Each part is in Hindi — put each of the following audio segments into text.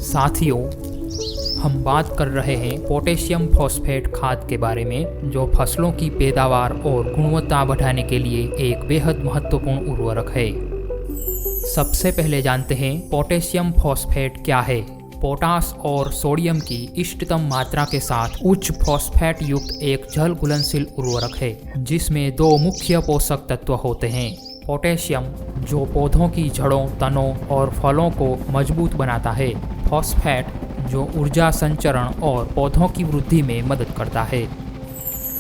साथियों, हम बात कर रहे हैं पोटेशियम फॉस्फेट खाद के बारे में, जो फसलों की पैदावार और गुणवत्ता बढ़ाने के लिए एक बेहद महत्वपूर्ण उर्वरक है। सबसे पहले जानते हैं पोटेशियम फॉस्फेट क्या है। पोटास और सोडियम की इष्टतम मात्रा के साथ उच्च फॉस्फेट युक्त एक जल घुलनशील उर्वरक है, जिसमें दो मुख्य पोषक तत्व होते हैं। पोटेशियम, जो पौधों की जड़ों, तनों और फलों को मजबूत बनाता है। फॉस्फेट, जो ऊर्जा संचरण और पौधों की वृद्धि में मदद करता है।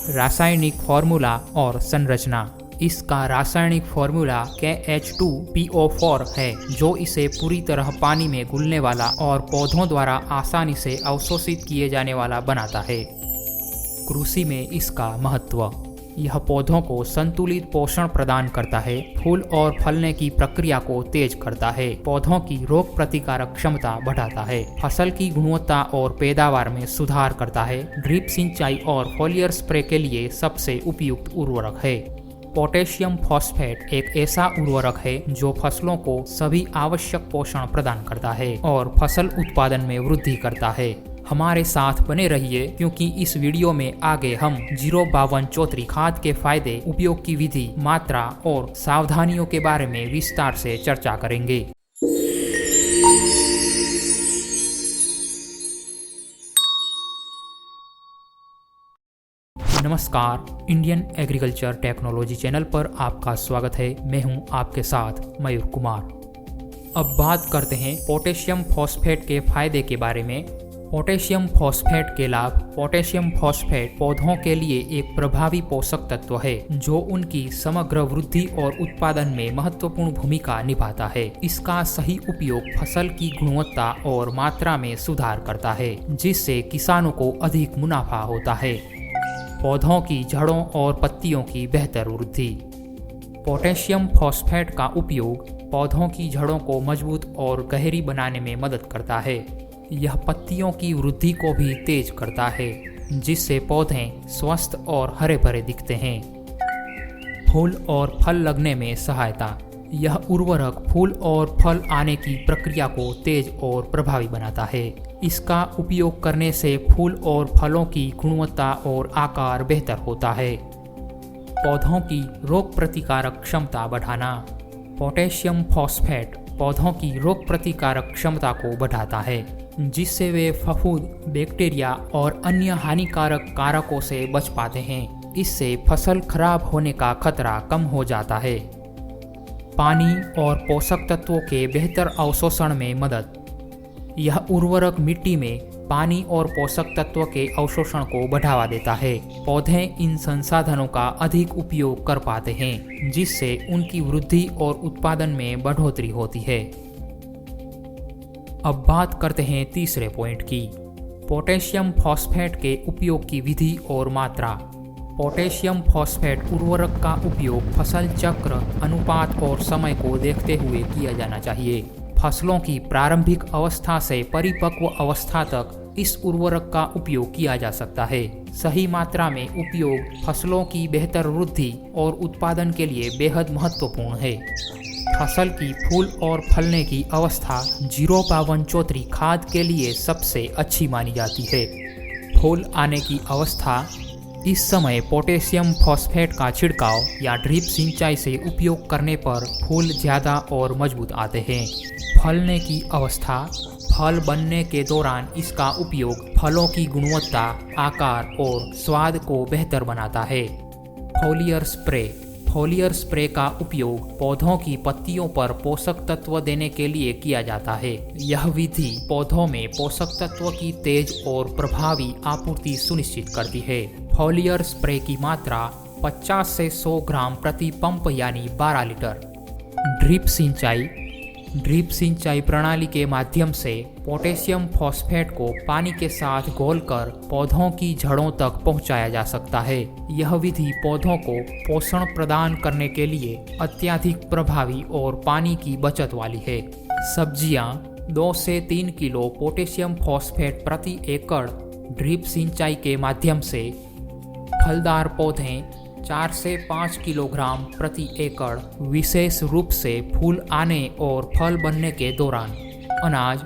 रासायनिक फॉर्मूला और संरचना। इसका रासायनिक फॉर्मूला KH2PO4 है, जो इसे पूरी तरह पानी में घुलने वाला और पौधों द्वारा आसानी से अवशोषित किए जाने वाला बनाता है। कृषि में इसका महत्व। यह पौधों को संतुलित पोषण प्रदान करता है, फूल और फलने की प्रक्रिया को तेज करता है, पौधों की रोग प्रतिकारक क्षमता बढ़ाता है, फसल की गुणवत्ता और पैदावार में सुधार करता है। ड्रिप सिंचाई और फोलियर स्प्रे के लिए सबसे उपयुक्त उर्वरक है। पोटेशियम फॉस्फेट एक ऐसा उर्वरक है जो फसलों को सभी आवश्यक पोषण प्रदान करता है और फसल उत्पादन में वृद्धि करता है। हमारे साथ बने रहिए, क्योंकि इस वीडियो में आगे हम 05234 खाद के फायदे, उपयोग की विधि, मात्रा और सावधानियों के बारे में विस्तार से चर्चा करेंगे। नमस्कार, इंडियन एग्रीकल्चर टेक्नोलॉजी चैनल पर आपका स्वागत है। मैं हूं आपके साथ मयूर कुमार। अब बात करते हैं पोटेशियम फॉस्फेट के फायदे के बारे में। पोटेशियम फॉस्फेट के लाभ। पोटेशियम फॉस्फेट पौधों के लिए एक प्रभावी पोषक तत्व है, जो उनकी समग्र वृद्धि और उत्पादन में महत्वपूर्ण भूमिका निभाता है। इसका सही उपयोग फसल की गुणवत्ता और मात्रा में सुधार करता है, जिससे किसानों को अधिक मुनाफा होता है। पौधों की जड़ों और पत्तियों की बेहतर वृद्धि। पोटेशियम फॉस्फेट का उपयोग पौधों की जड़ों को मजबूत और गहरी बनाने में मदद करता है। यह पत्तियों की वृद्धि को भी तेज करता है, जिससे पौधे स्वस्थ और हरे भरे दिखते हैं। फूल और फल लगने में सहायता। यह उर्वरक फूल और फल आने की प्रक्रिया को तेज और प्रभावी बनाता है। इसका उपयोग करने से फूल और फलों की गुणवत्ता और आकार बेहतर होता है। पौधों की रोग प्रतिकारक क्षमता बढ़ाना। पोटेशियम फॉस्फेट पौधों की रोग प्रतिकारक क्षमता को बढ़ाता है, जिससे वे फफूंद, बैक्टीरिया और अन्य हानिकारक कारकों से बच पाते हैं। इससे फसल खराब होने का खतरा कम हो जाता है। पानी और पोषक तत्वों के बेहतर अवशोषण में मदद। यह उर्वरक मिट्टी में पानी और पोषक तत्व के अवशोषण को बढ़ावा देता है। पौधे इन संसाधनों का अधिक उपयोग कर पाते हैं, जिससे उनकी वृद्धि और उत्पादन में बढ़ोतरी होती है। अब बात करते हैं तीसरे पॉइंट की, पोटेशियम फॉस्फेट के उपयोग की विधि और मात्रा। पोटेशियम फॉस्फेट उर्वरक का उपयोग फसल चक्र, अनुपात और समय को देखते हुए किया जाना चाहिए। फसलों की प्रारंभिक अवस्था से परिपक्व अवस्था तक इस उर्वरक का उपयोग किया जा सकता है। सही मात्रा में उपयोग फसलों की बेहतर वृद्धि और उत्पादन के लिए बेहद महत्वपूर्ण है। फसल की फूल और फलने की अवस्था 05234 खाद के लिए सबसे अच्छी मानी जाती है। फूल आने की अवस्था। इस समय पोटेशियम फॉस्फेट का छिड़काव या ड्रिप सिंचाई से उपयोग करने पर फूल ज़्यादा और मजबूत आते हैं। फलने की अवस्था। फल बनने के दौरान इसका उपयोग फलों की गुणवत्ता, आकार और स्वाद को बेहतर बनाता है। Foliar spray. फोलियर स्प्रे का उपयोग पौधों की पत्तियों पर पोषक तत्व देने के लिए किया जाता है। यह विधि पौधों में पोषक तत्व की तेज और प्रभावी आपूर्ति सुनिश्चित करती है। फोलियर स्प्रे की मात्रा 50 से 100 ग्राम प्रति पंप यानी 12 लीटर। ड्रिप सिंचाई। ड्रिप सिंचाई प्रणाली के माध्यम से पोटेशियम फॉस्फेट को पानी के साथ घोलकर पौधों की जड़ों तक पहुंचाया जा सकता है। यह विधि पौधों को पोषण प्रदान करने के लिए अत्यधिक प्रभावी और पानी की बचत वाली है। सब्जियां। 2 से 3 किलो पोटेशियम फॉस्फेट प्रति एकड़ ड्रिप सिंचाई के माध्यम से फलदार पौधे, 4 से 5 किलोग्राम प्रति एकड़, विशेष रूप से फूल आने और फल बनने के दौरान। अनाज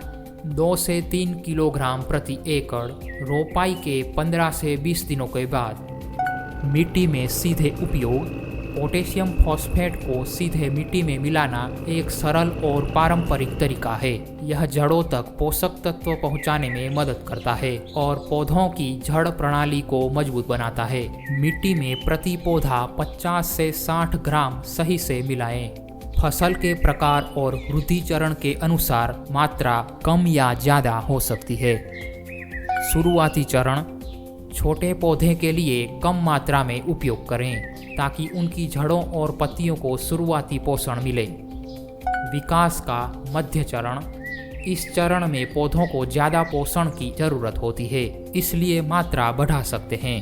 2 से 3 किलोग्राम प्रति एकड़, रोपाई के 15 से 20 दिनों के बाद। मिट्टी में सीधे उपयोग। पोटेशियम फॉस्फेट को सीधे मिट्टी में मिलाना एक सरल और पारंपरिक तरीका है। यह जड़ों तक पोषक तत्व पहुंचाने में मदद करता है और पौधों की जड़ प्रणाली को मजबूत बनाता है। मिट्टी में प्रति पौधा 50 से 60 ग्राम सही से मिलाएं। फसल के प्रकार और वृद्धि चरण के अनुसार मात्रा कम या ज़्यादा हो सकती है। शुरुआती चरण। छोटे पौधे के लिए कम मात्रा में उपयोग करें ताकि उनकी जड़ों और पत्तियों को शुरुआती पोषण मिले। विकास का मध्य चरण। इस चरण में पौधों को ज़्यादा पोषण की जरूरत होती है, इसलिए मात्रा बढ़ा सकते हैं।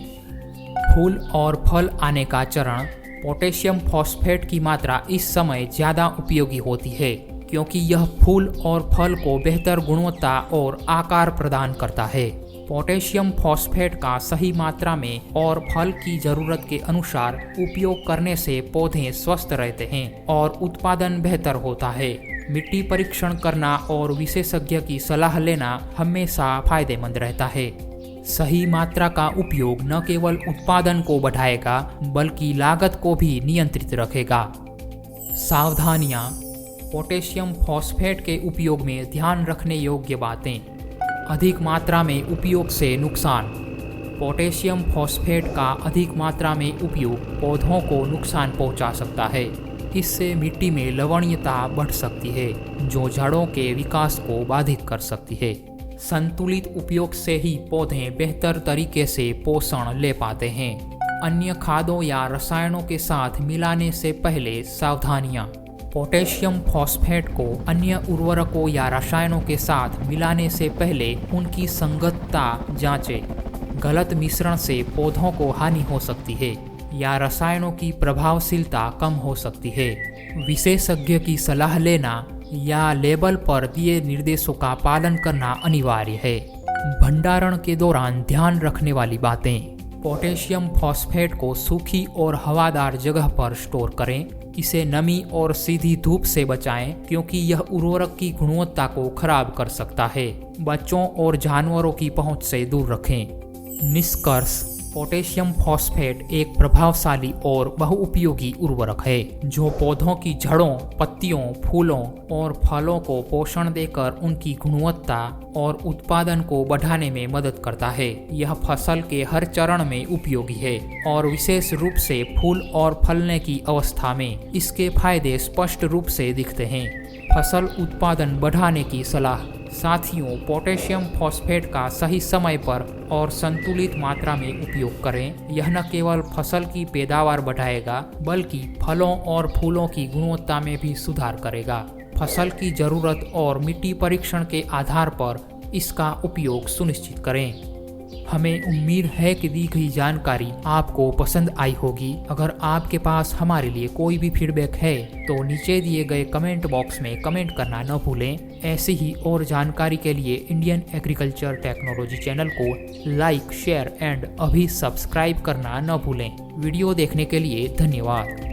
फूल और फल आने का चरण। पोटेशियम फॉस्फेट की मात्रा इस समय ज़्यादा उपयोगी होती है क्योंकि यह फूल और फल को बेहतर गुणवत्ता और आकार प्रदान करता है। पोटेशियम फॉस्फेट का सही मात्रा में और फल की ज़रूरत के अनुसार उपयोग करने से पौधे स्वस्थ रहते हैं और उत्पादन बेहतर होता है। मिट्टी परीक्षण करना और विशेषज्ञ की सलाह लेना हमेशा फायदेमंद रहता है। सही मात्रा का उपयोग न केवल उत्पादन को बढ़ाएगा बल्कि लागत को भी नियंत्रित रखेगा। सावधानियाँ। पोटेशियम फॉस्फेट के उपयोग में ध्यान रखने योग्य बातें। अधिक मात्रा में उपयोग से नुकसान। पोटेशियम फॉस्फेट का अधिक मात्रा में उपयोग पौधों को नुकसान पहुंचा सकता है। इससे मिट्टी में लवणीयता बढ़ सकती है जो जड़ों के विकास को बाधित कर सकती है। संतुलित उपयोग से ही पौधे बेहतर तरीके से पोषण ले पाते हैं। अन्य खादों या रसायनों के साथ मिलाने से पहले सावधानियाँ। पोटेशियम फॉस्फेट को अन्य उर्वरकों या रसायनों के साथ मिलाने से पहले उनकी संगतता जांचें। गलत मिश्रण से पौधों को हानि हो सकती है या रसायनों की प्रभावशीलता कम हो सकती है। विशेषज्ञ की सलाह लेना या लेबल पर दिए निर्देशों का पालन करना अनिवार्य है। भंडारण के दौरान ध्यान रखने वाली बातें। पोटेशियम फॉस्फेट को सूखी और हवादार जगह पर स्टोर करें। इसे नमी और सीधी धूप से बचाएं क्योंकि यह उर्वरक की गुणवत्ता को खराब कर सकता है। बच्चों और जानवरों की पहुंच से दूर रखें। निष्कर्ष। पोटेशियम फॉस्फेट एक प्रभावशाली और बहुउपयोगी उर्वरक है जो पौधों की जड़ों, पत्तियों, फूलों और फलों को पोषण देकर उनकी गुणवत्ता और उत्पादन को बढ़ाने में मदद करता है। यह फसल के हर चरण में उपयोगी है और विशेष रूप से फूल और फलने की अवस्था में इसके फायदे स्पष्ट रूप से दिखते हैं। फसल उत्पादन बढ़ाने की सलाह। साथियों, पोटेशियम फॉस्फेट का सही समय पर और संतुलित मात्रा में उपयोग करें। यह न केवल फसल की पैदावार बढ़ाएगा बल्कि फलों और फूलों की गुणवत्ता में भी सुधार करेगा। फसल की जरूरत और मिट्टी परीक्षण के आधार पर इसका उपयोग सुनिश्चित करें। हमें उम्मीद है कि दी गई जानकारी आपको पसंद आई होगी। अगर आपके पास हमारे लिए कोई भी फीडबैक है तो नीचे दिए गए कमेंट बॉक्स में कमेंट करना न भूलें। ऐसी ही और जानकारी के लिए इंडियन एग्रीकल्चर टेक्नोलॉजी चैनल को लाइक, शेयर एंड अभी सब्सक्राइब करना न भूलें। वीडियो देखने के लिए धन्यवाद।